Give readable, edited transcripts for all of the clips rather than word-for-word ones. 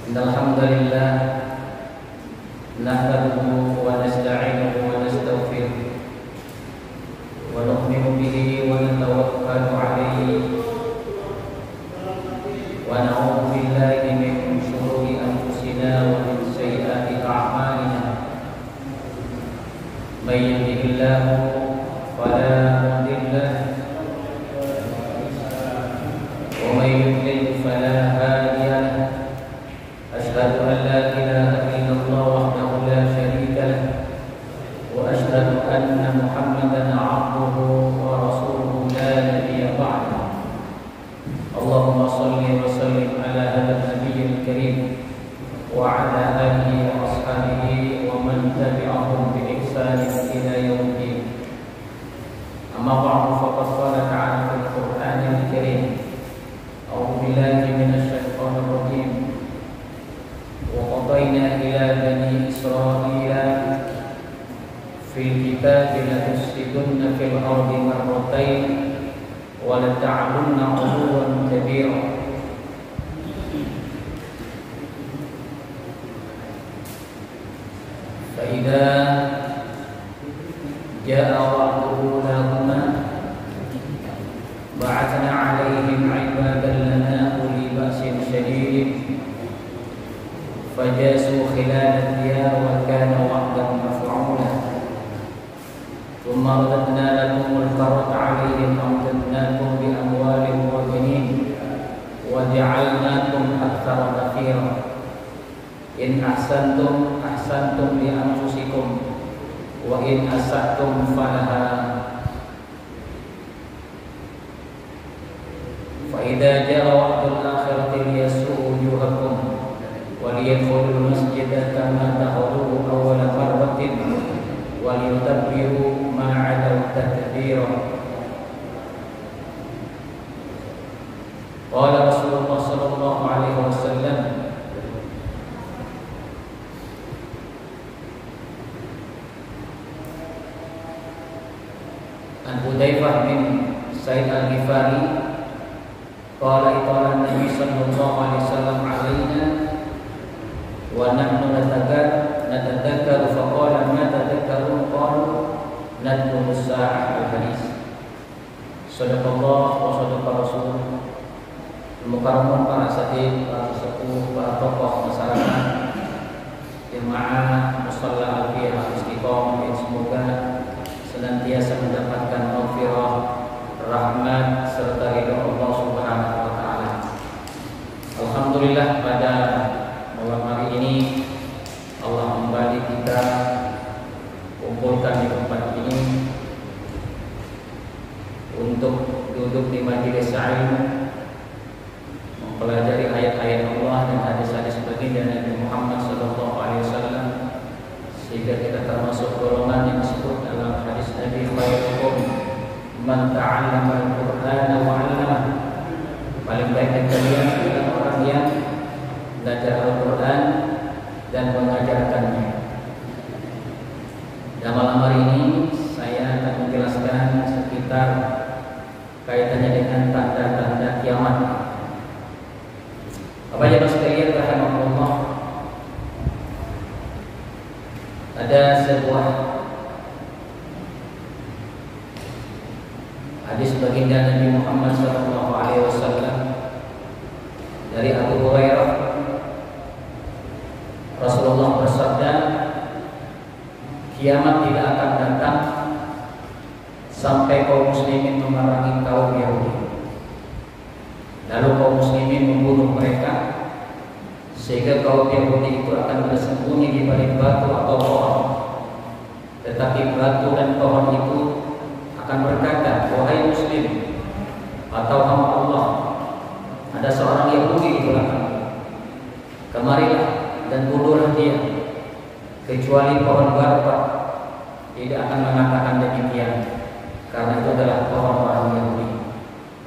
Innal hamdalillah nahmaduhu wa nasta'inuhu wa nastaghfiruh wa nu'minu bihi wa natawakkalu 'alaihi wa na'udzu billahi min shururi anfusina wa min sayyiati a'malina. May yahdihillahu fala mudilla lahu wa may yudlil fala hadiya lahu. Asyhadu an la ilaha illallah wahdahu la syarika lahu wa asyhadu anna Muhammadan 'abduhu wa rasuluhu la nabiyya ba'dahu. Allahumma shalli wa sallim ala hadzal nabiyyil karim wa ala alihi wa ashabihi wa man tabi'ahum bi ihsan ila yaumiddin. Amma ba'du, faqad qala ta'ala fil Qur'anil karim. A'udzu billahi minasy syaithanir rajim. وقضينا إلى بني إسرائيل في الكتاب لتفسدن في الأرض مرتين ولتعلن علوا كبيرا. فإذا جاء وعد أولاهما بعثنا عليهم عبادا لنا أولي بأس شديد فجاسوا خلال الديار وكان وعدا مفعولا. ثم رددنا لكم الكرة عليهم وأمددناكم بأموال وبنين وجعلناكم أكثر نفيرا. إن أحسنتم أحسنتم لأنفسكم وإن أسأتم فلها. فإذا جاء وعد الآخرة ليسوء وجوهكم وليدخلوا المسجد كما دخلوه أول مرة وليتبروا ما علوا تتبيرا. قال رسول الله صلى الله عليه وسلم: عن حذيفة بن سعيد الغفاري قال: قال النبي صلى الله عليه وسلم علينا ونحن نتذكر فقال: ما تذكرون؟ قالوا: نذكر الساعة. الحديث. Sadaqallah wa sadaqa Rasul. Mukarramun para asatidz, para sesepuh, para tokoh masyarakat, jemaah musalla Alfiyah Al-Istiqomah, yang semoga senantiasa mendapatkan maghfirah, rahmat serta ridha Allah Subhanahu wa taala. Alhamdulillah, pada malam hari ini Allah kembali kita kumpulkan di tempat ini untuk duduk di majelis ilmu, mempelajari ayat-ayat Allah dan hadis-hadis baginda Nabi Muhammad SAW, sehingga kita termasuk golongan yang disebut dalam hadis Nabi, khairukum man ta'allama al-Qur'ana wa 'allama. Paling baik dari kalian adalah orang yang belajar Al-Quran dan mengajarkannya. Dan malam hari ini saya akan menjelaskan sekitar kaitannya dengan tanda-tanda kiamat. Bapak Ibu sekalian rahimakumullah, ada sebuah hadis baginda Nabi Muhammad SAW dari Abu Hurairah. Rasulullah bersabda, kiamat tidak akan datang sampai kaum muslimin memerangi kaum Yahudi, lalu kaum muslimin membunuh mereka, sehingga kaum Yahudi itu akan bersembunyi di balik batu atau pohon. Tetapi batu dan pohon itu akan berkata, wahai muslim atau hamba Allah, ada seorang Yahudi di belakang, kemarilah dan bunuhlah dia, kecuali pohon garba tidak akan mengatakan demikian, karena itu adalah pohon orang Yahudi.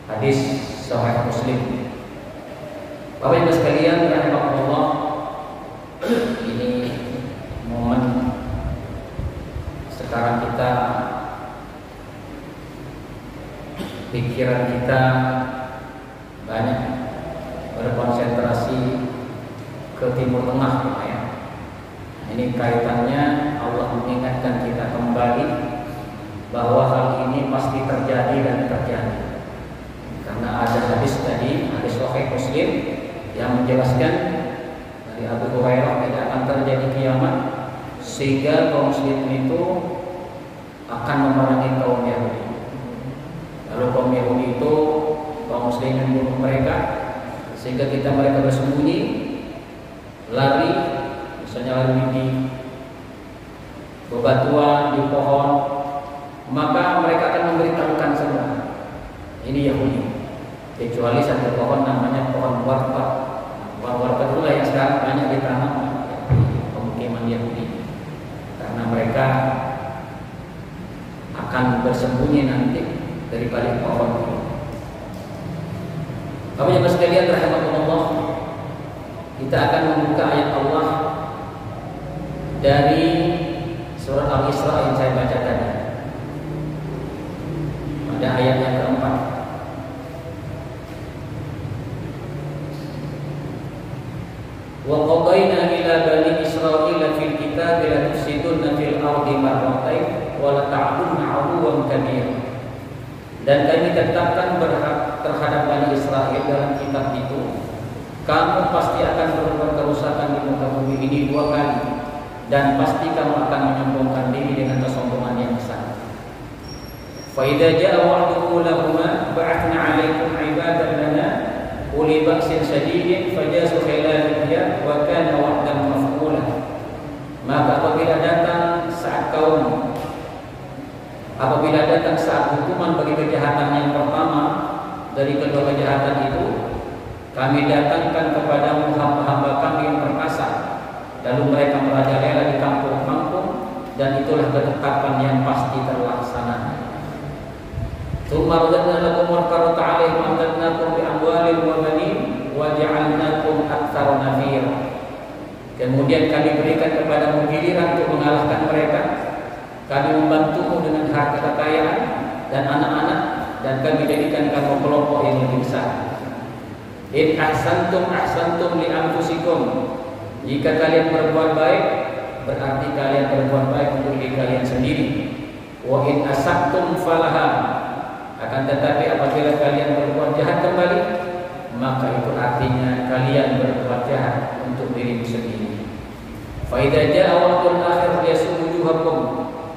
Hadis Sahih Muslim. Bapak Ibu sekalian rahimakumullah, ini momen sekarang kita, pikiran kita banyak berkonsentrasi ke Timur Tengah ya. Ini kaitannya Allah mengingatkan kita kembali bahwa hal ini pasti terjadi dan terjadi. Karena ada hadis tadi, hadis Sahih Muslim yang menjelaskan dari Abu Hurairah tidak akan terjadi kiamat sehingga kaum muslimin itu akan memerangi kaum Yahudi. Lalu kaum Yahudi itu kaum muslimin membunuh mereka sehingga mereka bersembunyi, lari, misalnya lari di bebatuan, di pohon, maka mereka akan memberitahukan semua. Ini Yahudi. Kecuali satu pohon namanya pohon warpat. Pohon warpat itulah yang sekarang banyak ditanam di pemukiman Yahudi. Karena mereka akan bersembunyi nanti dari balik pohon itu. Bapak Ibu sekalian rahimakumullah, kita akan membuka ayat Allah dari surat Al-Isra yang saya baca tadi. Pada ayat yang keempat. Wa qadayna ila bani Israila fil kitabi la tufsiduna fil ardi marratayn wa la ta'dunna 'aduwan kabira. Dan kami tetapkan terhadap Bani Israel dalam kitab itu, kamu pasti akan berbuat kerusakan di muka bumi ini 2 kali, dan pasti kamu akan menyombongkan diri dengan kesombongan yang besar. Fa idza jaa wa'du lahumma ba'athna 'alaikum 'ibadan lana uli ba'sin shadidin fajazu khilal al-diyar wa kana wa'dan maf'ula. Maka apabila datang saat hukuman bagi kejahatan yang pertama dari kedua kejahatan itu, kami datangkan kepadamu hamba-hamba kami yang perkasa, lalu mereka merajalela di kampung-kampung, dan itulah ketetapan yang pasti terlaksana. Tsumma radadna lakum al-karata 'alaihim amdadnakum bi amwalin wa banin wa ja'alnakum aktsara nafira. Kemudian kami berikan kepadamu giliran untuk mengalahkan mereka. Kami membantumu dengan harta kekayaan dan anak-anak, dan kami jadikan kamu kelompok yang lebih besar. In ahsantum ahsantum li anfusikum. Jika kalian berbuat baik, berarti kalian berbuat baik untuk diri kalian sendiri. Wa in asabtum falaha. Akan tetapi apabila kalian berbuat jahat kembali, maka itu artinya kalian berbuat jahat untuk dirimu sendiri. Fa idza jaa waqtul akhir yasuddu wujuhakum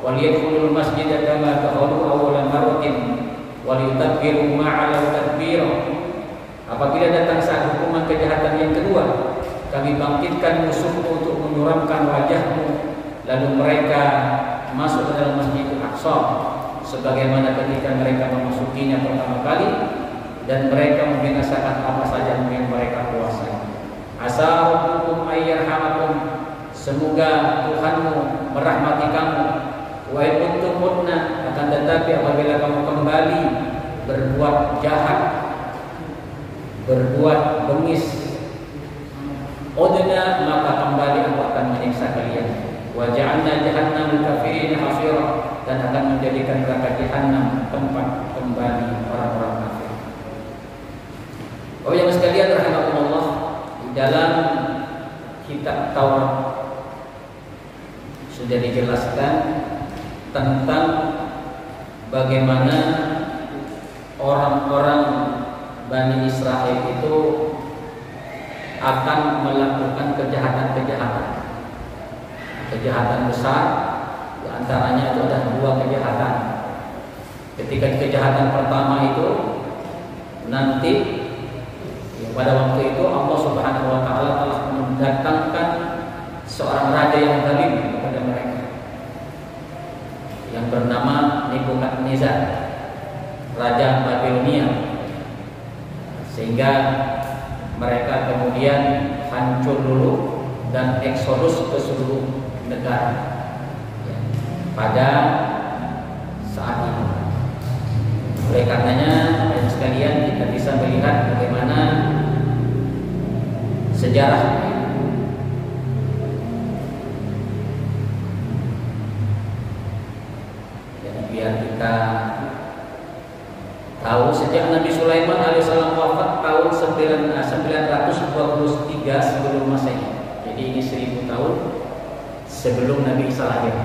wal yadkhulul masjida kama dakhalu awwala marratin wal yutakbiru ma'ala takbira. Apabila datang saat hukuman kejahatan yang kedua, kami bangkitkan musuhmu untuk menyuramkan wajahmu, lalu mereka masuk ke dalam Masjidil Aqsa sebagaimana ketika mereka memasukinya pertama kali, dan mereka membinasakan apa saja yang mereka kuasai. Asa rabbukum ayyarhamakum. Semoga Tuhanmu merahmati kamu. Wa in kuntum mutna. Akan tetapi apabila kamu kembali berbuat jahat, berbuat bengis, udna, maka kembali aku akan menyiksa kalian. Wa ja'alna jahannam kafirin hafira. Dan akan menjadikan neraka jahannam tempat kembali orang-orang kafir. Oh yang sekalian rahimakumullah, di dalam kitab Taurat sudah dijelaskan tentang bagaimana orang-orang Bani Israel itu akan melakukan kejahatan besar. Di antaranya itu ada 2 kejahatan. Ketika kejahatan pertama itu nanti pada waktu itu Allah Subhanahu wa taala telah mendatangkan seorang raja yang zalim kepada mereka yang bernama Nebukadnezar, raja Babilonia, sehingga mereka kemudian hancur dulu dan eksodus ke seluruh negara pada saat itu. Oleh karenanya sekalian kita bisa melihat bagaimana sejarah biar kita tahu sejak Nabi Sulaiman alaihissalam wafat tahun 923 sebelum Masehi. Jadi ini 1000 tahun sebelum Nabi Isa lahir.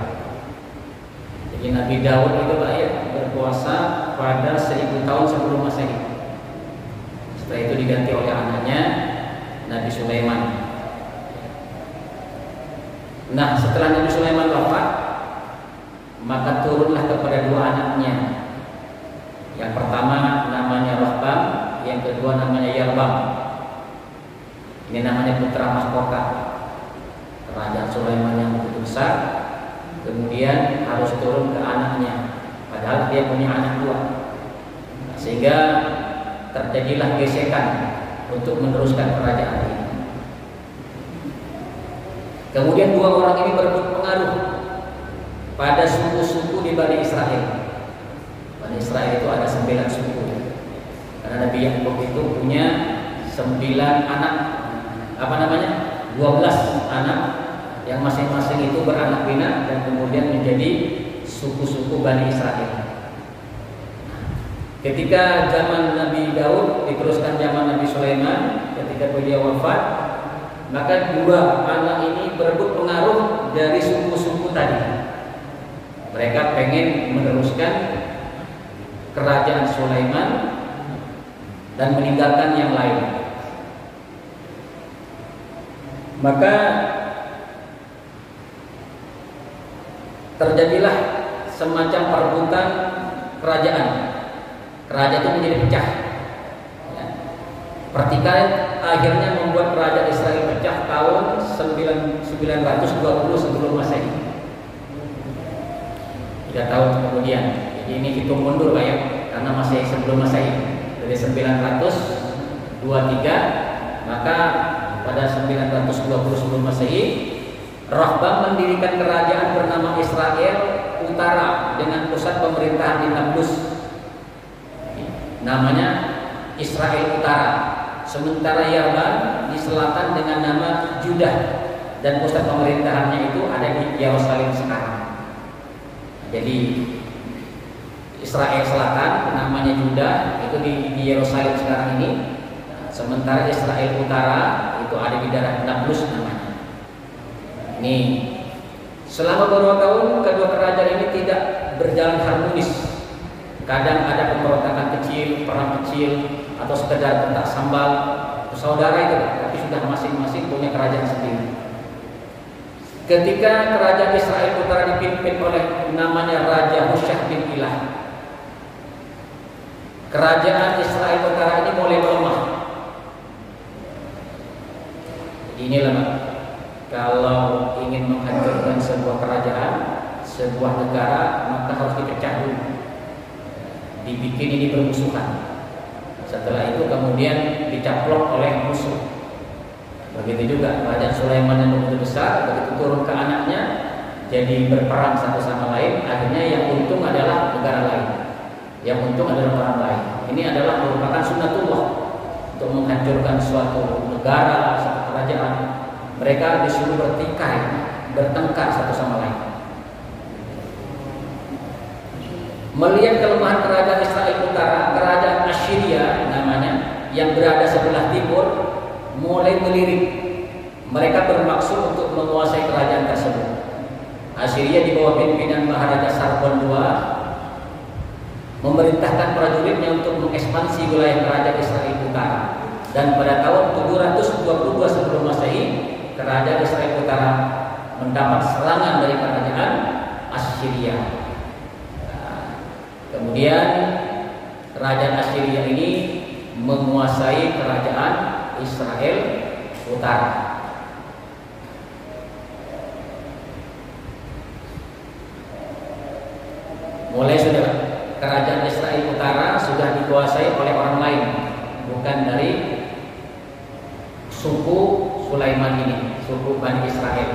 Jadi Nabi Daud itu lahir berkuasa pada 1000 tahun sebelum Masehi. Setelah itu diganti oleh anaknya Nabi Sulaiman. Nah, setelah Nabi Sulaiman wafat, maka turunlah kepada dua anaknya. Yang pertama namanya Rahbam, yang kedua namanya Yarbam. Ini namanya putra mahkota kerajaan Sulaiman yang begitu besar. Kemudian harus turun ke anaknya, padahal dia punya anak dua. Sehingga terjadilah gesekan untuk meneruskan kerajaan ini. Kemudian dua orang ini berebut pengaruh pada suku-suku di Bani Israel. Bani Israel itu ada 9 suku. Karena Nabi Yakub itu punya 9 anak, 12 anak yang masing-masing itu beranak pinak dan kemudian menjadi suku-suku Bani Israel. Ketika zaman Nabi Daud diteruskan zaman Nabi Sulaiman, ketika beliau wafat, maka dua anak ini berebut pengaruh dari suku-suku tadi. Mereka pengen meneruskan kerajaan Sulaiman dan meninggalkan yang lain. Maka terjadilah semacam perebutan kerajaan. Kerajaan itu menjadi pecah. Pertikaian akhirnya membuat kerajaan Israel pecah tahun 920 sebelum Masehi. 3 tahun kemudian. Jadi ini hitung mundur Pak ya, karena masih sebelum Masehi. Dari 923, maka pada 920 sebelum Masehi, Rahbam mendirikan kerajaan bernama Israel Utara dengan pusat pemerintahan di Nablus. Namanya Israel Utara. Sementara Yarban di selatan dengan nama Judah dan pusat pemerintahannya itu ada di Yerusalem sekarang. Jadi Israel Selatan namanya Judah itu di Yerusalem sekarang ini. Sementara Israel Utara itu ada di daerah Nablus namanya. Ini selama beberapa tahun kedua kerajaan ini tidak berjalan harmonis. Kadang ada pemberontakan kecil, perang kecil, atau sekedar bentak sambal, saudara itu, tapi sudah masing-masing punya kerajaan sendiri. Ketika kerajaan Israel Utara dipimpin oleh namanya Raja Husyah bin Ilah, kerajaan Israel Utara ini mulai melemah. Inilah Pak, kalau ingin menghancurkan sebuah kerajaan, sebuah negara, maka harus dipecah dulu, dibikin ini bermusuhan. Setelah itu kemudian dicaplok oleh musuh. Begitu juga kerajaan Sulaiman yang begitu besar, begitu turun ke anaknya, jadi berperang satu sama lain. Akhirnya yang untung adalah negara lain, yang untung adalah orang lain. Ini adalah merupakan sunnatullah untuk menghancurkan suatu negara, suatu kerajaan. Mereka disuruh bertikai, bertengkar satu sama lain. Melihat kelemahan kerajaan Israel Utara, kerajaan Assyria namanya yang berada sebelah timur mulai melirik. Mereka bermaksud untuk menguasai kerajaan tersebut. Assyria di bawah pimpinan Maharaja Sargon II memerintahkan prajuritnya untuk mengekspansi wilayah kerajaan Israel Utara. Dan pada tahun 722 sebelum Masehi, kerajaan Israel Utara mendapat serangan dari kerajaan Assyria. Kemudian kerajaan Assyria ini menguasai kerajaan Israel Utara. Mulai sudah kerajaan Israel Utara sudah dikuasai oleh orang lain, bukan dari suku Sulaiman ini, suku Bani Israel.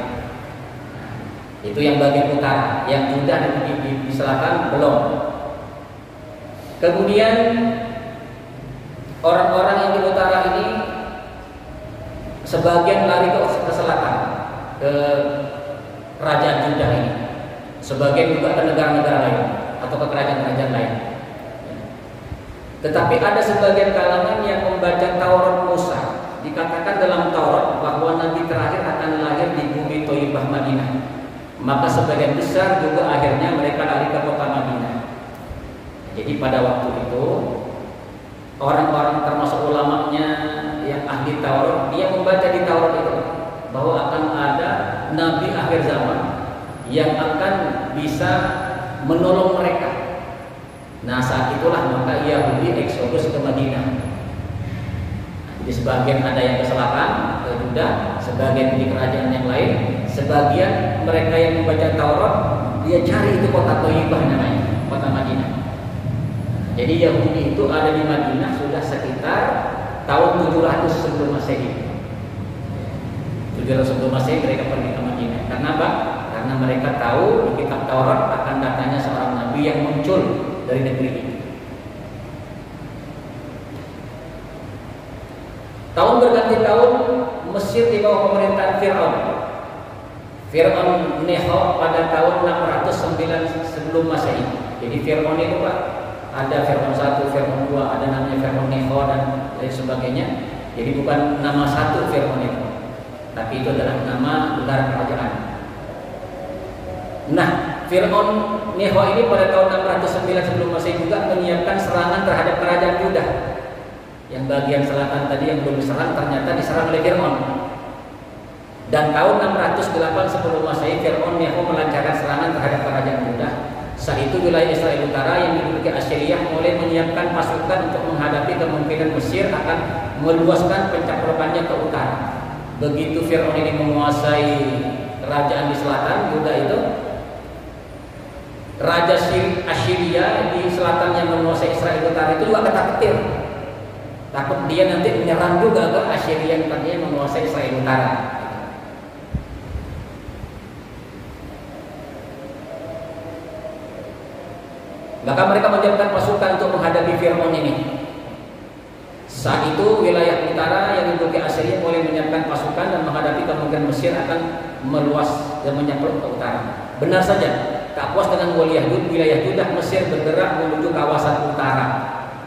Itu yang bagian utara, yang Judah di selatan belum. Kemudian orang-orang yang di utara ini sebagian lari ke selatan, ke kerajaan Judah ini. Sebagian juga ke negara-negara lain atau ke kerajaan-kerajaan lain. Tetapi ada sebagian kalangan yang membaca Taurat Musa dikatakan dalam Taurat bahwa Nabi terakhir akan lahir di bumi Thayyibah Madinah. Maka sebagian besar juga akhirnya mereka lari ke kota Madinah. Jadi pada waktu itu orang-orang termasuk ulamanya yang ahli Taurat, dia membaca di Taurat itu bahwa akan ada Nabi akhir zaman yang akan bisa menolong mereka. Nah saat itulah maka Yahudi eksodus ke Madinah. Jadi sebagian ada yang ke selatan, ke Juda, sebagian di kerajaan yang lain, sebagian mereka yang membaca Taurat dia cari itu kota Thayyibah namanya, kota Madinah. Jadi Yahudi itu ada di Madinah sudah sekitar tahun 700 sebelum Masehi. 700 sebelum Masehi mereka pergi ke Madinah. Karena apa? Karena mereka tahu di kitab Taurat akan datangnya seorang nabi yang muncul dari negeri ini. Tahun berganti tahun Mesir di bawah pemerintahan Fir'aun. Fir'aun Neho pada tahun 609 sebelum Masehi. Jadi Fir'aun itu Pak, ada Fir'aun 1, Fir'aun 2, ada namanya Fir'aun Neho dan lain sebagainya. Jadi bukan nama satu Fir'aun itu, tapi itu adalah nama gelar kerajaan. Nah, Fir'aun Neho ini pada tahun 609 sebelum Masehi juga menyiapkan serangan terhadap kerajaan Juda. Yang bagian selatan tadi yang belum diserang ternyata diserang oleh Fir'aun. Dan tahun 608 sebelum Masehi Fir'aun Neho melancarkan serangan terhadap kerajaan Juda. Saat itu wilayah Israel Utara yang diduduki Asyiriah mulai menyiapkan pasukan untuk menghadapi kemungkinan Mesir akan meluaskan pencaplokannya ke utara. Begitu Fir'aun ini menguasai kerajaan di selatan Juda itu, Raja Assyria di selatan yang menguasai Israel Utara itu juga ketakutan. Takut dia nanti menyerang juga ke Assyria yang tadinya menguasai Israel Utara. Maka mereka menyiapkan pasukan untuk menghadapi Fir'aun ini. Saat itu wilayah utara yang diduduki Assyria mulai menyiapkan pasukan dan menghadapi kemungkinan Mesir akan meluas dan menyemprot ke utara. Benar saja, tak puas dengan wilayah Judah, Mesir bergerak menuju kawasan utara.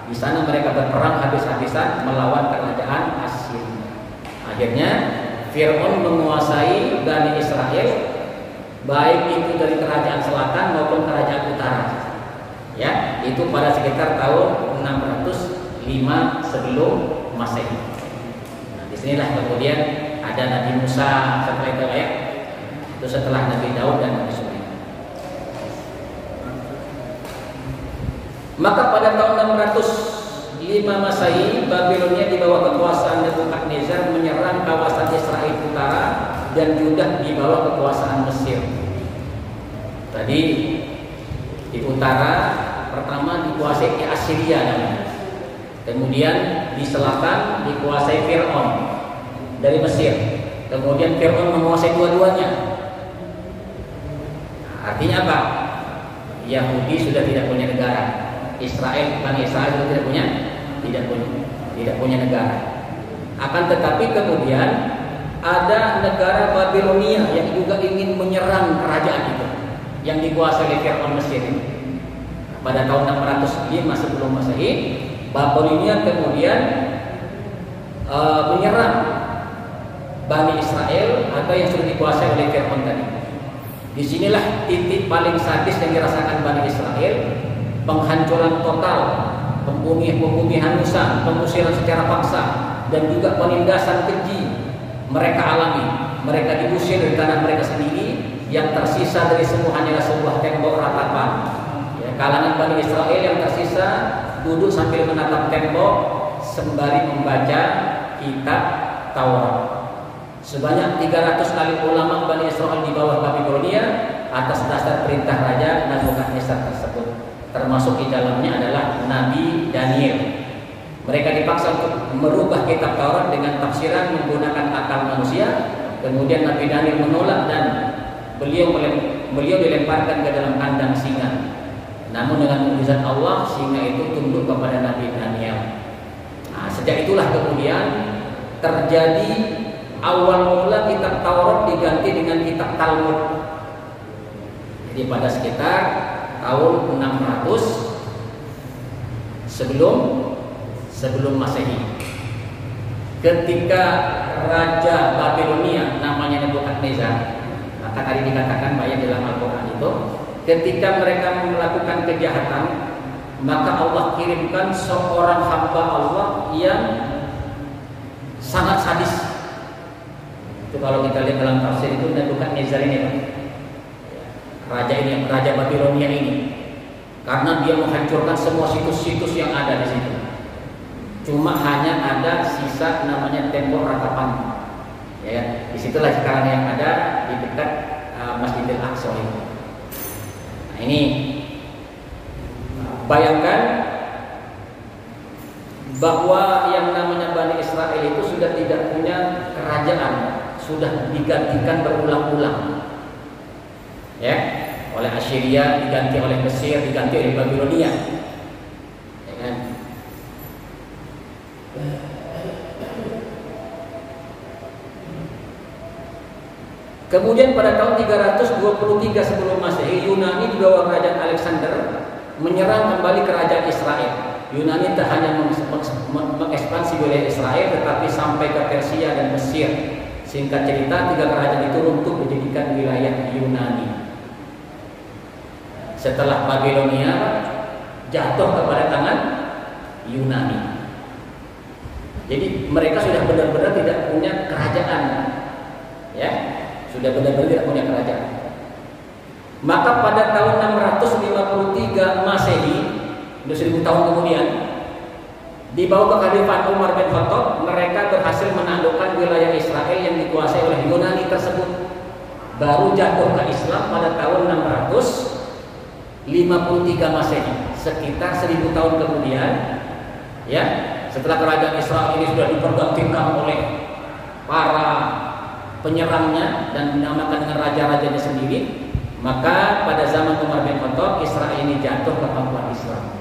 Di sana mereka berperang habis-habisan melawan kerajaan Assyria. Akhirnya Fir'aun menguasai Bani Israel, baik itu dari kerajaan selatan maupun kerajaan utara. Ya, itu pada sekitar tahun 605 sebelum Masehi. Nah, disinilah kemudian ada Nabi Musa setelah itu ya. Itu setelah Nabi Daud dan Nabi Sulaiman. Maka pada tahun 605 Masehi Babilonia di bawah kekuasaan Nebukadnezar menyerang kawasan Israel Utara dan Judah di bawah kekuasaan Mesir. Tadi di utara pertama dikuasai Assyria namanya. Kemudian di selatan dikuasai Fir'aun dari Mesir. Kemudian Fir'aun menguasai dua-duanya. Artinya apa? Yahudi sudah tidak punya negara. Bani Israel sudah tidak punya negara. Akan tetapi kemudian ada negara Babilonia yang juga ingin menyerang kerajaan itu yang dikuasai oleh Fir'aun Mesir. Pada tahun 605 sebelum Masehi, Babilonia kemudian menyerang Bani Israel atau yang sudah dikuasai oleh Fir'aun tadi. Disinilah titik paling sadis yang dirasakan Bani Israel, penghancuran total, pembunuhan, pengusiran secara paksa, dan juga penindasan keji mereka alami. Mereka diusir dari tanah mereka sendiri, yang tersisa dari semua hanyalah sebuah tembok ratapan. Kalangan Bani Israel yang tersisa duduk sambil menatap tembok sembari membaca kitab Taurat. Sebanyak 300 alim ulama Bani Israel di bawah Babilonia atas dasar perintah Raja Nebukadnezar tersebut. Termasuk di dalamnya adalah Nabi Daniel. Mereka dipaksa untuk merubah kitab Taurat dengan tafsiran menggunakan akal manusia. Kemudian Nabi Daniel menolak dan beliau dilemparkan ke dalam kandang singa. Namun dengan mukjizat Allah, singa itu tunduk kepada Nabi Daniel. Nah, sejak itulah kemudian terjadi awal mula kitab Taurat diganti dengan kitab Talmud. Jadi pada sekitar tahun 600 sebelum Masehi. ketika Raja Babilonia namanya Nebukadnezar, maka tadi dikatakan banyak dalam Al-Quran itu, ketika mereka melakukan kejahatan, maka Allah kirimkan seorang hamba Allah yang sangat sadis. Itu kalau kita lihat dalam tafsir itu Nebukadnezar ini, Pak. Raja ini, Raja Babilonia ini, karena dia menghancurkan semua situs-situs yang ada di situ. Cuma hanya ada sisa namanya tembok ratapan. Ya, disitulah sekarang yang ada di dekat Masjidil Aqsa ini. Nah, ini bayangkan bahwa yang namanya Bani Israel itu sudah tidak punya kerajaan, sudah digantikan berulang-ulang. Ya, oleh Assyria, diganti oleh Mesir, diganti oleh Babilonia. Ya kan? Kemudian pada tahun 323 sebelum Masehi, Yunani di bawah kerajaan Alexander menyerang kembali kerajaan Israel. Yunani tak hanya mengekspansi wilayah Israel, tetapi sampai ke Persia dan Mesir. Singkat cerita, 3 kerajaan itu runtuh dijadikan wilayah Yunani. Setelah Babilonia jatuh kepada tangan Yunani. Jadi mereka sudah benar-benar tidak punya kerajaan, ya, sudah benar-benar tidak punya kerajaan. Maka pada tahun 653 Masehi, 1000 tahun kemudian, di bawah kekhalifahan Umar bin Khattab, mereka berhasil menaklukkan wilayah Israel yang dikuasai oleh Yunani tersebut. Baru jatuh ke Islam pada tahun 653 Masehi, sekitar 1000 tahun kemudian, ya. Setelah kerajaan Israel ini sudah dipergantikan oleh para penyerangnya dan dinamakan dengan raja-rajanya sendiri, maka pada zaman Umar bin Khattab, Israel ini jatuh ke pangkuan Islam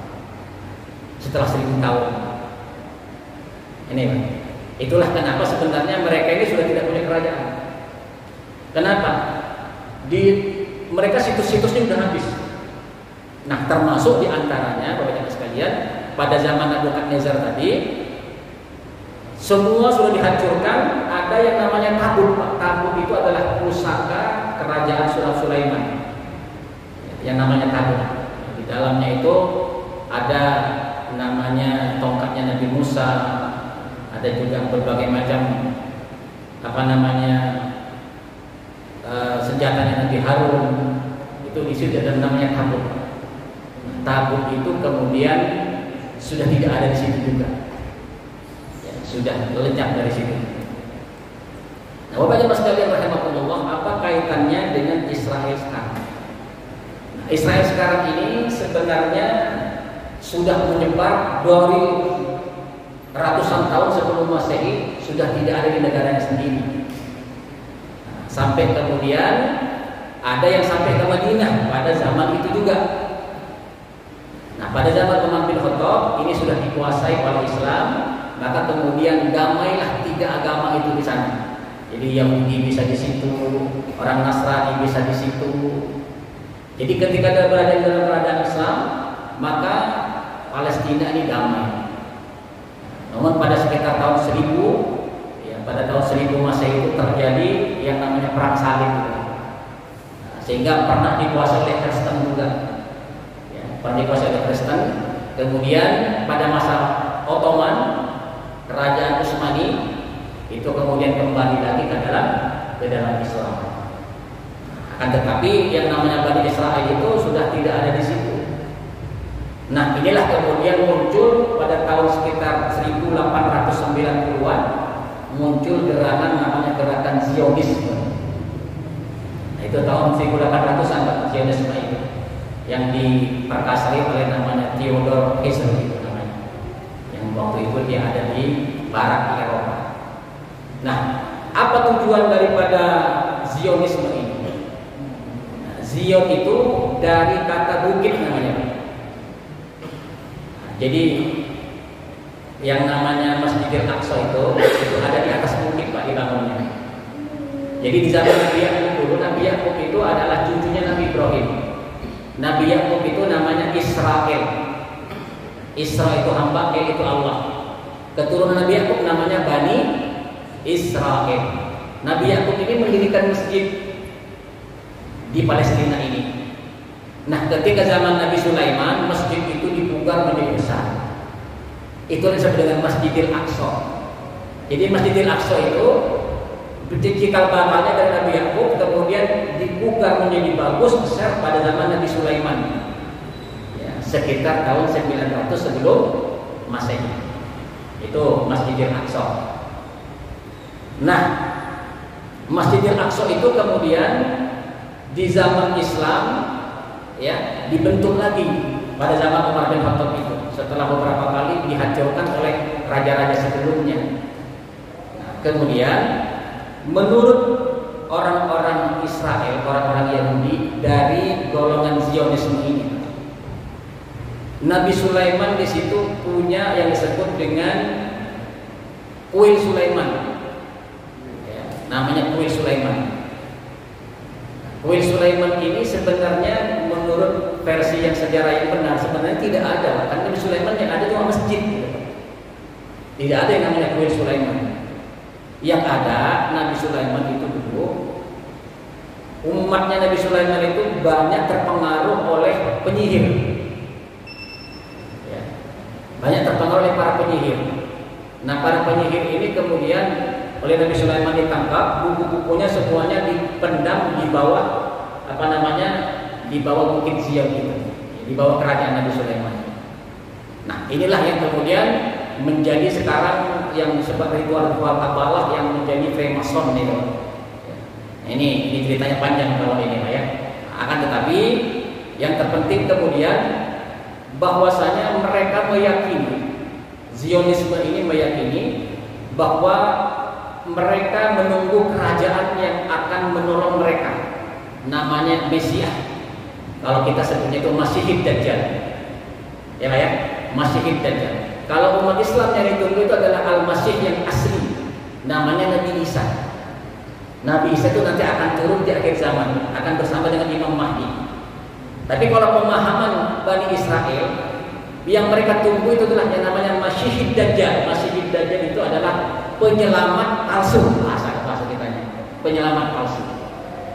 setelah 1000 tahun. Ini, itulah kenapa sebenarnya mereka ini sudah tidak punya kerajaan. Kenapa? Mereka situs-situsnya sudah habis. Nah, termasuk diantaranya, Bapak-Ibu sekalian, pada zaman Nebukadnezar tadi, semua sudah dihancurkan. Ada yang namanya tabut. Tabut itu adalah pusaka kerajaan Sulaiman. Yang namanya tabut. Di dalamnya itu ada namanya tongkatnya Nabi Musa, ada juga berbagai macam senjatanya Nabi Harun. Itu isi dalam namanya tabut. Tabut itu kemudian sudah tidak ada di situ juga, ya, sudah lenyap dari situ. Nah, Bapak-Ibu sekalian rahimakumullah, apa kaitannya dengan Israel sekarang? Nah, Israel sekarang ini sebenarnya sudah menyebar dari ratusan tahun sebelum Masehi, sudah tidak ada di negaranya sendiri. Nah, sampai kemudian ada yang sampai ke Madinah pada zaman itu juga. Nah, pada zaman Umar bin Khattab ini sudah dikuasai oleh Islam, maka kemudian damailah 3 agama itu di sana. Jadi Yahudi bisa di situ, orang Nasrani bisa di situ. Jadi ketika dia berada dalam kerajaan Islam, maka Palestina ini damai. Namun pada sekitar tahun 1000, ya, pada tahun 1000 Masehi itu terjadi yang namanya perang salib, nah, sehingga pernah dikuasai oleh Kristen juga. Dikuasai oleh Kristen. Kemudian pada masa Ottoman, kerajaan Utsmani itu kemudian kembali lagi ke dalam Islam. Akan tetapi yang namanya Bani Israel itu sudah tidak ada di situ. Nah, inilah kemudian muncul pada tahun sekitar 1890-an, muncul gerakan namanya gerakan Zionisme. Nah, itu tahun 1800-an Zionisme itu, yang diperkasai oleh namanya Theodor Herzl itu namanya, yang waktu itu dia ada di barat Eropa. Nah, apa tujuan daripada Zionisme ini? Nah, Zion itu dari kata bukit namanya. Nah, jadi yang namanya Masjidil Aqsa itu ada di atas bukit, Pak, dibangunnya. Jadi di zaman Nabi Yakub dulu, Nabi Yakub itu adalah cucunya Nabi Ibrahim. Nabi Yakub itu namanya Israel. Isra itu hamba, El itu Allah. Keturunan Nabi Yakub namanya Bani Israel. Nabi Yakub ini mendirikan masjid di Palestina ini. Nah, ketika zaman Nabi Sulaiman, masjid itu dipugar menjadi besar. Itu yang disebut dengan Masjidil Aqsa. Jadi Masjidil Aqsa itu cikal bakalnya dari Nabi Yakub, kemudian dipugar menjadi bagus besar pada zaman Nabi Sulaiman. Ya, sekitar tahun 900 sebelum Masehi. Itu Masjidil Aqsa. Nah, Masjidil Aqsa itu kemudian di zaman Islam ya dibentuk lagi pada zaman Umar bin Khattab itu, setelah beberapa kali dihancurkan oleh raja-raja sebelumnya. Nah, kemudian menurut orang-orang Israel, orang-orang Yahudi dari golongan Zionisme ini, Nabi Sulaiman di situ punya yang disebut dengan kuil Sulaiman, ya, namanya kuil Sulaiman. Kuil Sulaiman ini sebenarnya menurut versi yang sejarah yang benar sebenarnya tidak ada, karena Nabi Sulaiman yang ada cuma masjid. Tidak ada yang namanya kuil Sulaiman. Yang ada Nabi Sulaiman itu dulu, umatnya Nabi Sulaiman itu banyak terpengaruh oleh penyihir. Banyak terpengaruh oleh para penyihir. Nah, para penyihir ini kemudian oleh Nabi Sulaiman ditangkap, buku-bukunya semuanya dipendam di bawah di bawah Bukit Zion itu, di bawah kerajaan Nabi Sulaiman. Nah, inilah yang kemudian menjadi sekarang yang disebut ritual-ritual Kabalah yang menjadi Freemason itu. Nah, ini ceritanya panjang kalau ini Pak ya. Akan tetapi yang terpenting kemudian bahwasanya mereka meyakini, Zionisme ini meyakini bahwa mereka menunggu kerajaan yang akan menolong mereka, namanya Mesias. Kalau kita sebutnya itu Masihid Dajjal, ya Pak ya, Masihid Dajjal. Kalau umat Islam yang ditunggu itu adalah Al-Masih yang asli, namanya Nabi Isa. Nabi Isa itu nanti akan turun di akhir zaman, akan bersama dengan Imam Mahdi. Tapi kalau pemahaman Bani Israel yang mereka tunggu itu adalah yang namanya Masihid Dajjal. Masihid Dajjal itu adalah penyelamat palsu, bahasa kitanya, penyelamat palsu.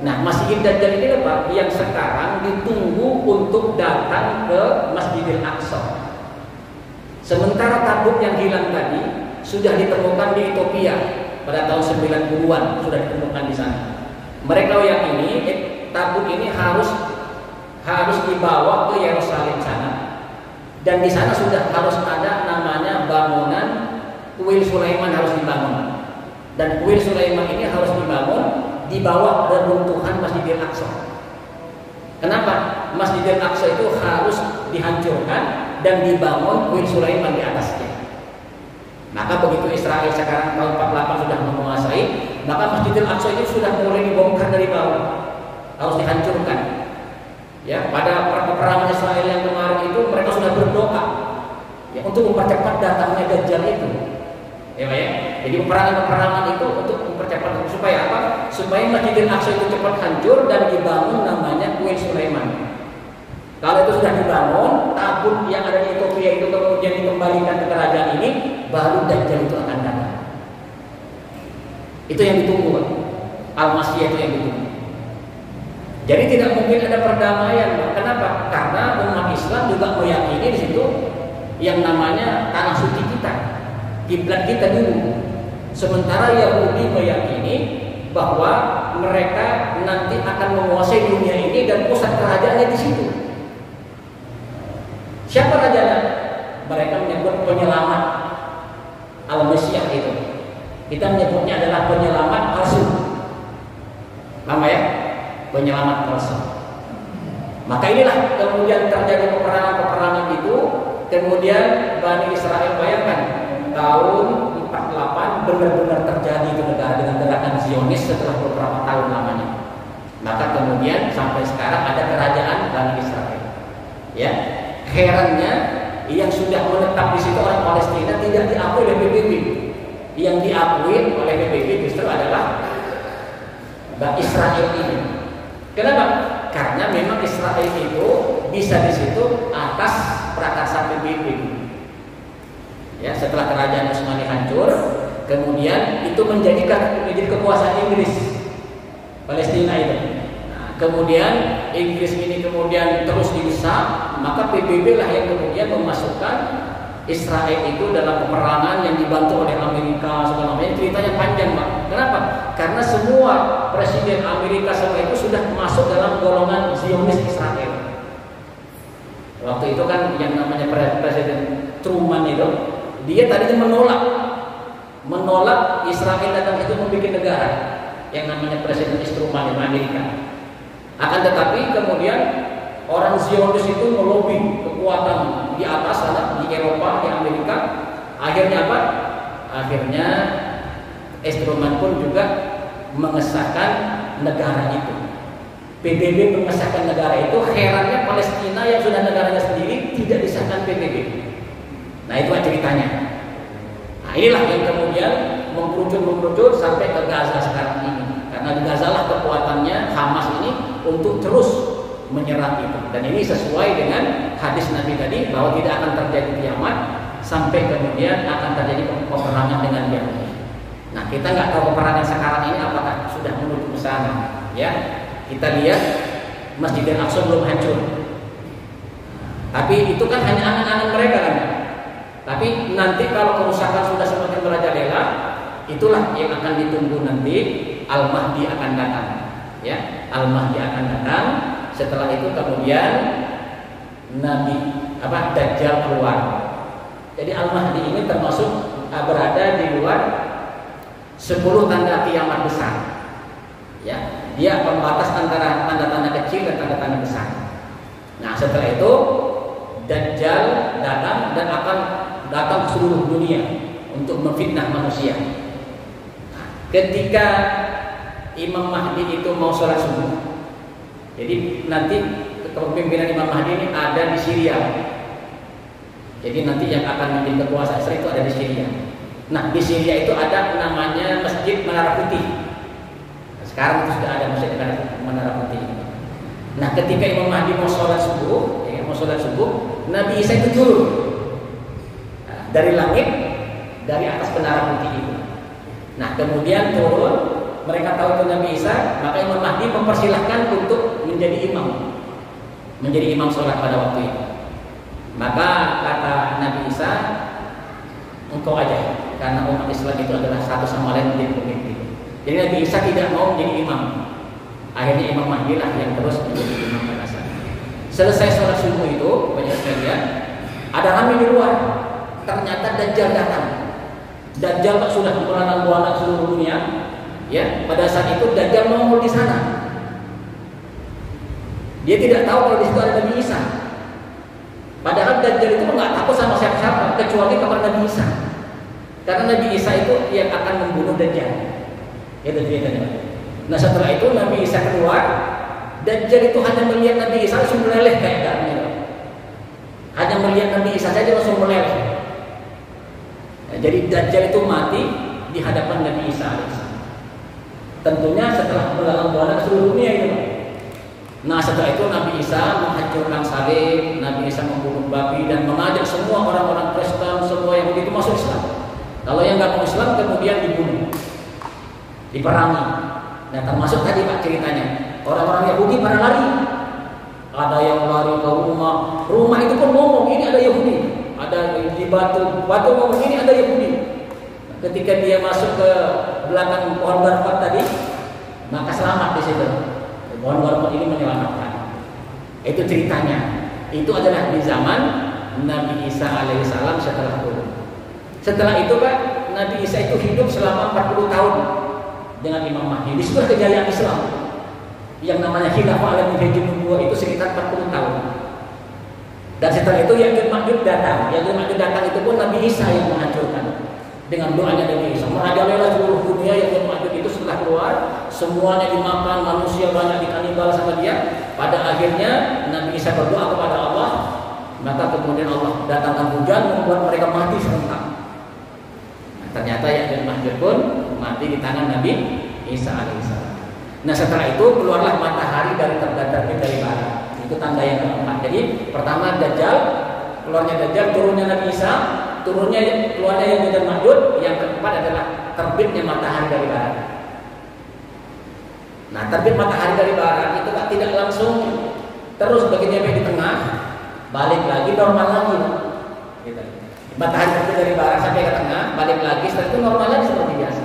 Nah, Masihid Dajjal ini apa? Yang sekarang ditunggu untuk datang ke Masjidil Aqsa. Sementara tabut yang hilang tadi sudah ditemukan di Ethiopia pada tahun 90-an, sudah ditemukan di sana. Mereka yakini tabut ini harus dibawa ke Yerusalem sana, dan di sana sudah harus ada namanya bangunan kuil Sulaiman harus dibangun, dan kuil Sulaiman ini harus dibangun di bawah reruntuhan Masjidil Aqsa. Kenapa? Masjidil Aqsa itu harus dihancurkan dan dibangun kuil Sulaiman di atasnya. Maka begitu Israel sekarang tahun 48 sudah menguasai, maka Masjidil Aqsa itu sudah mulai dibongkar dari bawah, harus dihancurkan. Ya, pada peperangan Israel yang kemarin itu mereka sudah berdoa ya untuk mempercepat datangnya Dajjal itu. Ya, Pak ya. Jadi peperangan itu untuk mempercepat supaya apa? Supaya Masjidil Aqsa itu cepat hancur dan dibangun namanya kuil Sulaiman. Kalau itu sudah dibangun, tabut yang ada di Ethiopia itu kemudian dikembalikan ke kerajaan ini, baru Dajjal itu akan datang. Itu yang ditunggu, Pak. Al-Masih itu yang ditunggu. Jadi tidak mungkin ada perdamaian. Kenapa? Karena umat Islam juga meyakini di situ yang namanya tanah suci kita, kiblat kita dulu. Sementara Yahudi meyakini bahwa mereka nanti akan menguasai dunia ini dan pusat kerajaannya di situ. Siapa rajanya? Mereka menyebut penyelamat Al-Mesiah itu. Kita menyebutnya adalah penyelamat palsu. Lama ya? Penyelamat palsu. Maka inilah kemudian terjadi peperangan-peperangan itu. Kemudian Bani Israel, bayangkan tahun 48 benar-benar terjadi itu negara dengan gerakan Zionis setelah beberapa tahun lamanya. Maka kemudian sampai sekarang ada kerajaan Bani Israel. Ya, herannya yang sudah menetap di situ orang Palestina tidak diakui oleh PBB. Yang diakui oleh PBB justru adalah Israel ini. Kenapa? Karena memang Israel itu bisa di situ atas prakarsa PBB. Ya, setelah kerajaan Utsmani hancur, kemudian itu menjadi kekuasaan Inggris Palestina itu. Nah, kemudian Inggris ini kemudian terus didesak, maka PBB lah yang kemudian memasukkan Israel itu dalam peperangan yang dibantu oleh Amerika segala macam. Ceritanya panjang, Pak. Kenapa? Karena semua presiden Amerika semua itu sudah masuk dalam golongan Zionis Israel. Waktu itu kan yang namanya Presiden Truman itu, dia tadinya menolak Israel datang itu membuat negara yang namanya Presiden Truman di Amerika. Akan tetapi kemudian orang Zionis itu melobi kekuatan di atas sana, di Eropa, di Amerika. Akhirnya apa? Akhirnya Truman pun juga mengesahkan negara itu. PBB mengesahkan negara itu. Herannya Palestina yang sudah negaranya sendiri tidak disahkan PBB. Nah, itu ceritanya. Nah, inilah yang kemudian mengkerucut sampai ke Gaza sekarang ini. Karena di Gaza lah kekuatannya Hamas ini untuk terus menyerang itu. Dan ini sesuai dengan hadis Nabi tadi bahwa tidak akan terjadi kiamat sampai kemudian akan terjadi peperangan dengan Yahudi. Nah, kita nggak tahu peperangan sekarang ini apakah sudah menuju ke sana, ya. Kita lihat Masjidil Aqsa belum hancur. Tapi itu kan hanya angan-angan mereka kan. Tapi nanti kalau kerusakan sudah semakin merajalela, itulah yang akan ditunggu nanti. Al-Mahdi akan datang, ya. Al-Mahdi akan datang. Setelah itu kemudian Dajjal keluar. Jadi Al-Mahdi ini termasuk berada di luar 10 tanda kiamat besar. Ya, dia pembatas antara tanda-tanda kecil dan tanda-tanda besar. Nah, setelah itu Dajjal datang dan akan datang ke seluruh dunia untuk memfitnah manusia. Nah, ketika Imam Mahdi itu mau sholat subuh, jadi nanti kepemimpinan Imam Mahdi ini ada di Syria. Jadi nanti yang akan menjadi kekuasaan Israel itu ada di Syria. Nah, di Syria itu ada namanya Masjid Menara Putih. Sekarang itu sudah ada Masjid Menara Putih. Nah, ketika Imam Mahdi mau sholat subuh, Nabi Isa itu turun dari langit, dari atas Menara Putih itu. Nah, kemudian turun, mereka tahu itu Nabi Isa, maka Imam Mahdi mempersilahkan untuk menjadi imam sholat pada waktu itu. Maka kata Nabi Isa, engkau aja, karena umat Islam itu adalah satu sama lain menjadi pemimpin. Jadi Nabi Isa tidak mau menjadi imam. Akhirnya Imam Mahdi lah yang terus menjadi imam pada saat itu. Selesai sholat subuh itu, banyak sekalian, ada ramai di luar. Ternyata Dajjal datang. Dajjal sudah melanda seluruh dunia. Ya, pada saat itu Dajjal nongol di sana. Dia tidak tahu kalau di situ ada Nabi Isa. Padahal Dajjal itu nggak takut sama siapa-siapa kecuali kepada Nabi Isa. Karena Nabi Isa itu yang akan membunuh Dajjal. Itu ceritanya. Nah, setelah itu Nabi Isa keluar, Dajjal itu hanya melihat Nabi Isa langsung meleleh kayak darahnya. Hanya melihat Nabi Isa saja langsung meleleh. Nah, jadi Dajjal itu mati di hadapan Nabi Isa alaihissalam. Tentunya setelah melanda seluruh dunia itu. Nah, setelah itu Nabi Isa menghancurkan salib, Nabi Isa membunuh babi dan mengajak semua orang-orang Kristen, semua yang begitu masuk Islam. Kalau yang nggak mau Islam kemudian dibunuh, diperangi. Nah, termasuk tadi Pak ceritanya, orang-orang Yahudi pada lari. Ada yang lari ke rumah itu pun ngomong ini ada Yahudi. Ada di batu ngomong ini ada Yahudi. Ketika dia masuk ke belakang pohon garpat tadi, maka selamat di situ. Pohon garpat ini menyelamatkan. Itu ceritanya. Itu adalah di zaman Nabi Isa alaihissalam setelah turun. Setelah itu Pak, Nabi Isa itu hidup selama 40 tahun dengan Imam Mahdi. Di situ kejayaan Islam. Yang namanya khilafah al-Hijri nubuwah itu sekitar 40 tahun. Dan setelah itu Ya'juj Ma'juj datang. Ya'juj Ma'juj datang itu pun Nabi Isa yang menghancurkan dengan doanya Nabi Isa. Merajalela seluruh dunia. Ya'juj Ma'juj itu setelah keluar semuanya dimakan, manusia banyak dikanibal sama dia. Pada akhirnya Nabi Isa berdoa kepada Allah, maka kemudian Allah datangkan hujan membuat mereka mati serentak. Nah, ternyata Ya'juj Ma'juj pun mati di tangan Nabi Isa alaihissalam. Nah, setelah itu keluarlah matahari dari terbit dari barat. Itu tanda yang keempat. Jadi pertama Dajjal, keluarnya Dajjal, turunnya Nabi Isa, turunnya keluarnya Ya'juj dan Ma'juj, yang keempat adalah terbitnya matahari dari barat. Nah, terbit matahari dari barat itu kan tidak langsung terus begitu sampai di tengah, balik lagi normal lagi. Gitu. Matahari terbit dari barat sampai ke tengah, balik lagi, setelah itu normal lagi seperti biasa.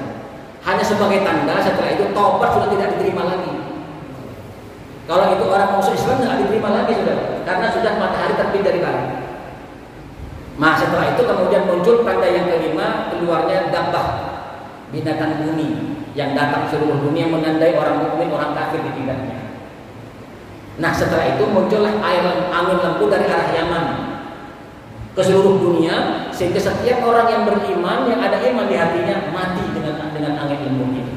Hanya sebagai tanda setelah itu taubat sudah tidak diterima lagi. Kalau itu orang musuh Islam tidak diterima lagi sudah, karena sudah matahari terbit dari barat. Nah, setelah itu kemudian muncul tanda yang kelima, keluarnya dabbah, binatang bumi yang datang seluruh dunia menandai orang mukmin, orang kafir di tidaknya. Nah, setelah itu muncullah angin lembu dari arah Yaman ke seluruh dunia, sehingga setiap orang yang beriman, yang ada iman di hatinya, mati dengan angin lembu itu.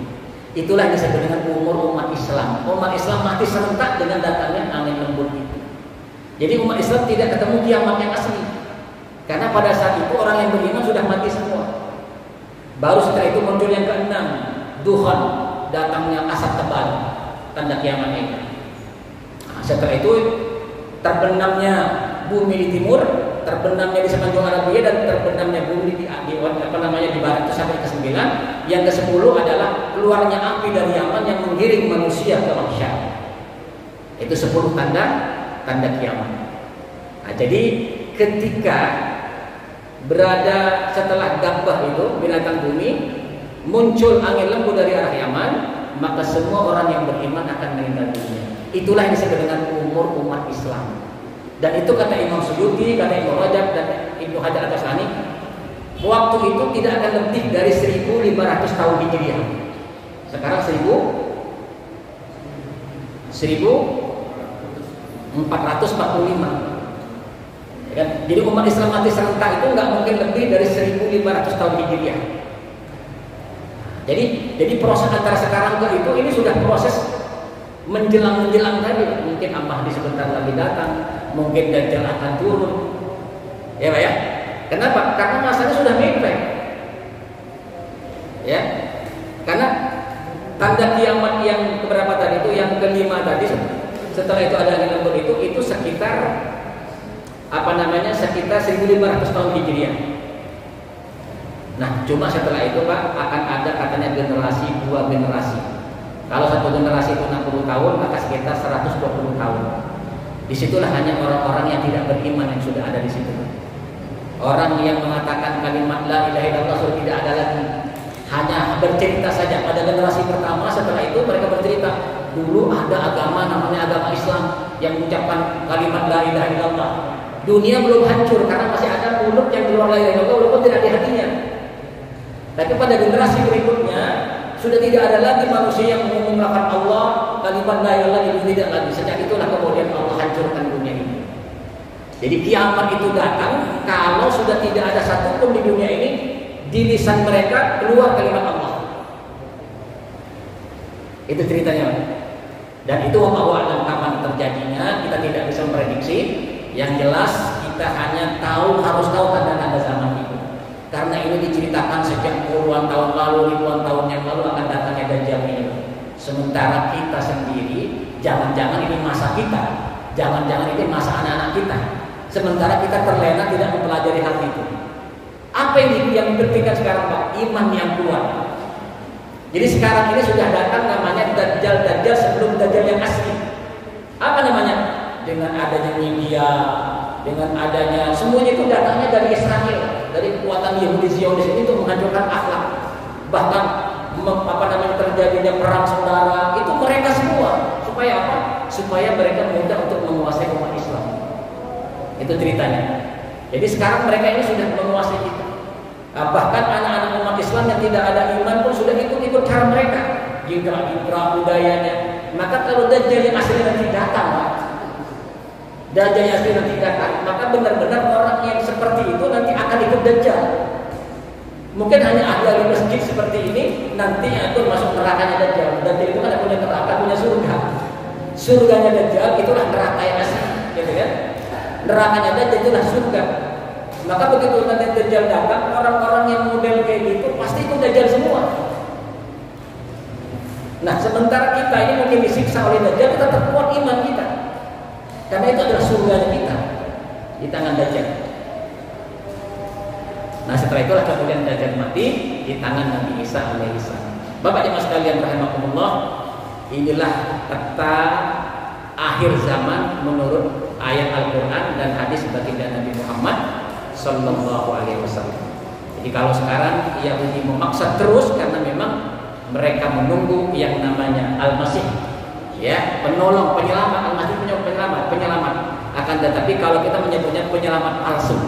Itulah yang disebut dengan umur umat Islam. Umat Islam mati serentak dengan datangnya angin lembu itu. Jadi umat Islam tidak ketemu kiamat yang asli, karena pada saat itu orang yang beriman sudah mati semua. Baru setelah itu muncul yang keenam, duhan, datangnya asap tebal, tanda kiamat itu. Nah, setelah itu terbenamnya bumi di timur, terbenamnya di semenanjung Arabia, dan terbenamnya bumi di barat itu sampai ke-9. Yang ke-10 adalah keluarnya api dari Yaman yang menggiring manusia ke mahsyar. Itu 10 tanda kiamat. Nah, jadi ketika berada setelah dabbah itu binatang bumi, muncul angin lembu dari arah Yaman, maka semua orang yang beriman akan meninggal dunia. Itulah yang disebut dengan umur umat Islam. Dan itu kata Imam Suyuti, kata Ibnu Rajab dan Ibnu Hajar Al-Asqalani, waktu itu tidak akan lebih dari 1500 tahun Hijriah. Sekarang 1445. Ya, jadi umat Islam mati serentak itu nggak mungkin lebih dari 1500 tahun Hijriah. Jadi proses antara sekarang ke itu ini sudah proses menjelang tadi. Mungkin Al-Mahdi sebentar lagi datang, mungkin Dajjal akan turun. Ya Pak ya. Kenapa? Karena masanya sudah mepet. Ya. Karena tanda kiamat yang keberapa tadi itu, yang kelima tadi, setelah itu ada angin lembu itu sekitar sekitar 1500 tahun Hijriah. Nah, cuma setelah itu Pak akan ada katanya generasi, 2 generasi. Kalau satu generasi itu 60 tahun, maka sekitar 120 tahun. Disitulah hanya orang-orang yang tidak beriman yang sudah ada di situ. Orang yang mengatakan kalimat la ilaha illallah sudah tidak ada lagi. Hanya bercerita saja pada generasi pertama. Setelah itu mereka bercerita, dulu ada agama namanya agama Islam yang mengucapkan kalimat la ilaha illallah. Dunia belum hancur karena masih ada mulut yang keluar la ilaha illallah walaupun tidak di hatinya. Tapi pada generasi berikutnya sudah tidak ada lagi manusia yang mengumumkan Allah kalimat la ilaha illallah, tidak lagi. Sejak itulah kemudian Allah hancurkan dunia ini. Jadi kiamat itu datang kalau sudah tidak ada satupun di dunia ini di lisan mereka keluar kalimat Allah. Itu ceritanya. Dan itu wallahu a'lam kapan terjadinya kita tidak bisa memprediksi. Yang jelas kita hanya harus tahu tanda-tanda zaman itu. Karena ini diceritakan sejak puluhan tahun lalu, ribuan tahun yang lalu akan datangnya Dajjal ini. Sementara kita sendiri, jangan-jangan ini masa kita, jangan-jangan ini masa anak-anak kita. Sementara kita terlena tidak mempelajari hal itu. Apa yang dipentingkan sekarang Pak? Iman yang kuat. Jadi sekarang ini sudah datang namanya Dajjal sebelum Dajjal yang asli. Apa namanya? Dengan adanya media, dengan adanya semuanya itu datangnya dari Israel, dari kekuatan Yahudi Zionis ini untuk menghancurkan akhlak. Bahkan terjadinya perang saudara itu mereka semua. Supaya apa? Supaya mereka mudah untuk menguasai umat Islam. Itu ceritanya. Jadi sekarang mereka ini sudah menguasai kita. Bahkan anak-anak umat Islam yang tidak ada iman pun sudah ikut-ikut cara mereka. Gibra budayanya. Maka kalau Dajjal yang asli nanti datang, Pak, Dajjal yang asli nanti datang, maka benar-benar orang yang seperti itu nanti akan ikut Dajjal. Mungkin hanya ahli masjid seperti ini nanti itu masuk nerakanya Dajjal. Dajjal itu kan punya neraka, punya surga. Surganya Dajjal itulah neraka yang asli, gitu kan? Nerakanya Dajjal itulah surga. Maka begitu nanti Dajjal datang, orang-orang yang model kayak gitu pasti ikut Dajjal semua. Nah, sementara kita ini mungkin disiksa oleh Dajjal, kita terkuat iman kita. Karena itu adalah surganya kita di tangan Dajjal. Nah setelah itulah kemudian Dajjal mati di tangan Nabi Isa alaihissalam. Bapak jemaah sekalian rahimakumullah, inilah peta akhir zaman menurut ayat Al-Quran dan hadis baginda Nabi Muhammad Sallallahu Alaihi Wasallam. Jadi kalau sekarang Yahudi memaksa terus karena memang mereka menunggu yang namanya Al-Masih, ya, penolong, penyelamat. Al-Masih penyelamat. Akan tetapi kalau kita menyebutnya penyelamat palsu,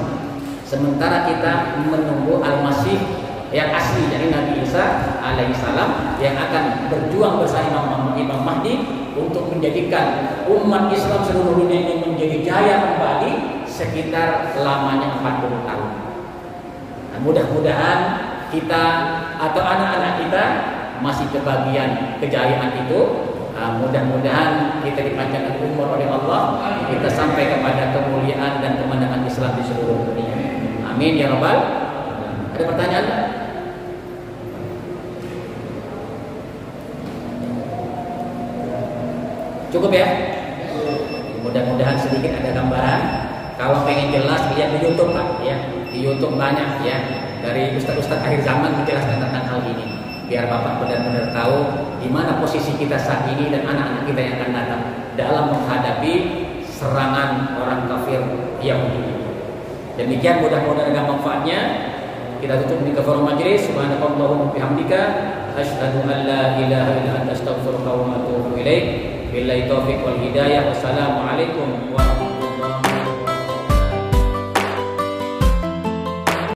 sementara kita menunggu Al-Masih yang asli dari Nabi Isa alaihissalam yang akan berjuang bersama Imam Mahdi untuk menjadikan umat Islam seluruh dunia ini menjadi jaya kembali sekitar lamanya 40 tahun. Nah, mudah-mudahan kita atau anak-anak kita masih kebagian kejayaan itu. Mudah-mudahan kita dipanjangkan umur oleh Allah, kita sampai kepada kemuliaan dan kemenangan Islam di seluruh dunia. Amin ya rabbal. Ada pertanyaan? Cukup ya? Mudah-mudahan sedikit ada gambaran. Kalau pengen jelas lihat di YouTube Pak, ya. Di YouTube banyak ya dari ustaz-ustaz akhir zaman menjelaskan tentang hal ini. Biar Bapak benar-benar tahu di mana posisi kita saat ini dan anak-anak kita yang akan datang dalam menghadapi serangan orang kafir Yahudi. Demikian, mudah-mudahan ada manfaatnya. Kita tutup di kafarat majlis. Subhanakallahumma bihamdika asyhadu an la ilaha illa anta astaghfiruka wa atubu ilaik. Billahi taufiq wal hidayah. Wassalamualaikum warahmatullahi wabarakatuh.